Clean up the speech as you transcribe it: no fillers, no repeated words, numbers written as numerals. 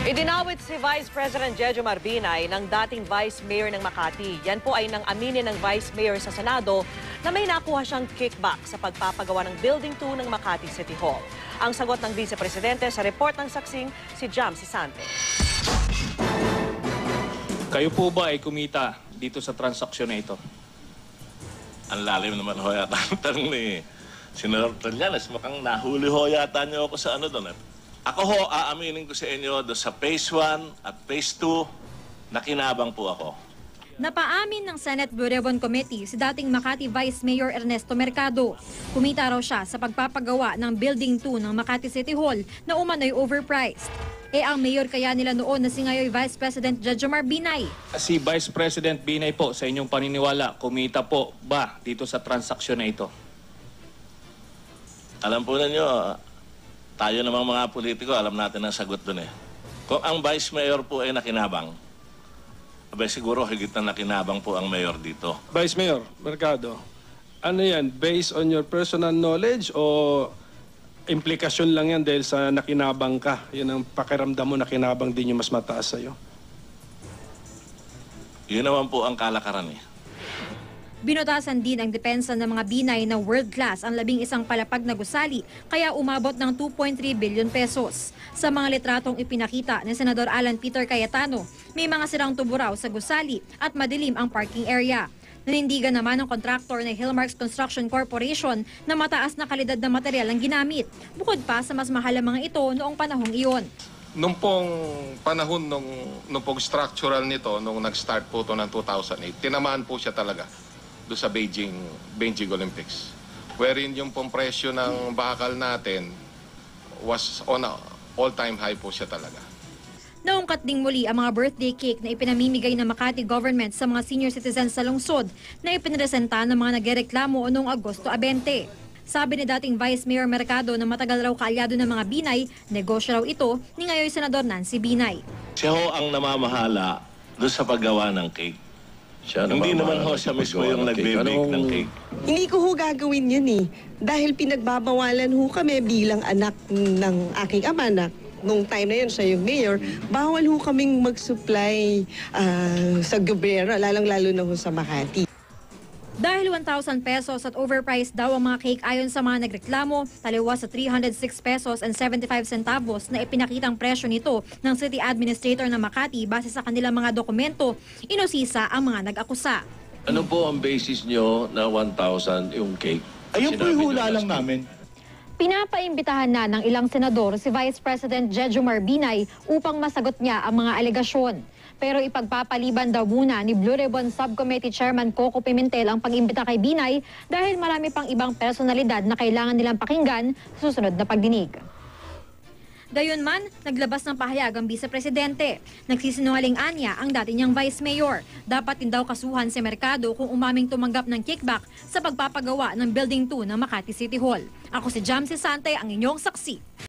Idinawit si Vice President Jejo Marbinay ng dating Vice Mayor ng Makati. Yan po ay nang aminin ng Vice Mayor sa Senado na may nakuha siyang kickback sa pagpapagawa ng Building 2 ng Makati City Hall. Ang sagot ng Vice Presidente sa report ng saksing si Jam Sisante. Kayo po ba ay kumita dito sa transaksyon na ito? Ang lalim naman ho yata ang tanong ni Senador Trillanes. Mukhang nahuli ho yata niyo ako sa ano doon. Ako ho, aaminin ko sa inyo doon sa Phase 1 at Phase 2, nakinabang po ako. Napaamin ng Senate Blue Ribbon Committee si dating Makati Vice Mayor Ernesto Mercado. Kumita raw siya sa pagpapagawa ng Building 2 ng Makati City Hall na umano'y overpriced. Ang mayor kaya nila noon na si ngayon Vice President Jejo Marbinay. Si Vice President Binay po, sa inyong paniniwala, kumita po ba dito sa transaksyon na ito? Alam po ninyo, tayo namang mga politiko, alam natin ang sagot doon eh. Kung ang Vice Mayor po ay nakinabang, abay siguro higit na nakinabang po ang Mayor dito. Vice Mayor Mercado, ano yan? Based on your personal knowledge o implikasyon lang yan dahil sa nakinabang ka? Yun ang pakiramdam mo, nakinabang din yung mas mataas sa'yo? Yun naman po ang kalakaran eh. Binutasan din ang depensa ng mga Binay na world-class ang 11 palapag na gusali kaya umabot ng 2.3 billion pesos. Sa mga litratong ipinakita ni Senador Alan Peter Cayetano, may mga sirang tubo raw sa gusali at madilim ang parking area. Nanindigan naman ng kontraktor na Hillmarks Construction Corporation na mataas na kalidad na material ang ginamit. Bukod pa sa mas mahal ang mga ito noong panahong iyon. Nung pong panahon nung pong structural nito, nung nag-start po ito ng 2008, tinamaan po siya talaga do sa Beijing Olympics. Wherein yung pong presyo ng bakal natin was on a all-time high po siya talaga. Naungkat ding muli ang mga birthday cake na ipinamimigay ng Makati government sa mga senior citizens sa lungsod na ipinresenta ng mga nagreklamo noong Agosto 20. Sabi ni dating Vice Mayor Mercado na matagal raw kaalyado ng mga Binay, negosyo raw ito ni ngayon Senador Nancy Binay. Siya ho ang namamahala doon sa paggawa ng cake. Hindi naman ho siya mismo yung nagbe-bake ng cake. Hindi ko ho gagawin yun eh. Dahil pinagbabawalan ho kami bilang anak ng aking ama na nung time na yun siya yung mayor, bawal ho kaming mag-supply sa gobyerno, lalong-lalo na ho sa Makati. Dahil 1,000 pesos at overpriced daw ang mga cake ayon sa mga nagreklamo, taliwas sa 306 pesos and 75 centavos na ipinakitang presyo nito ng City Administrator ng Makati base sa kanilang mga dokumento, inusisa ang mga nag-akusa. Ano po ang basis nyo na 1,000 yung cake? Ayun po yung hula lang namin. Pinapaimbitahan na ng ilang senador si Vice President Jejo Marbinay upang masagot niya ang mga alegasyon. Pero ipagpapaliban daw muna ni Blue Ribbon Subcommittee Chairman Coco Pimentel ang pag-imbita kay Binay dahil marami pang ibang personalidad na kailangan nilang pakinggan sa susunod na pagdinig. Gayunman, naglabas ng pahayag ang Vice Presidente. Nagsisinungaling anya ang dati niyang Vice Mayor. Dapat din daw kasuhan si Mercado kung umaming tumanggap ng kickback sa pagpapagawa ng Building 2 ng Makati City Hall. Ako si Jam Sisante, ang inyong saksi.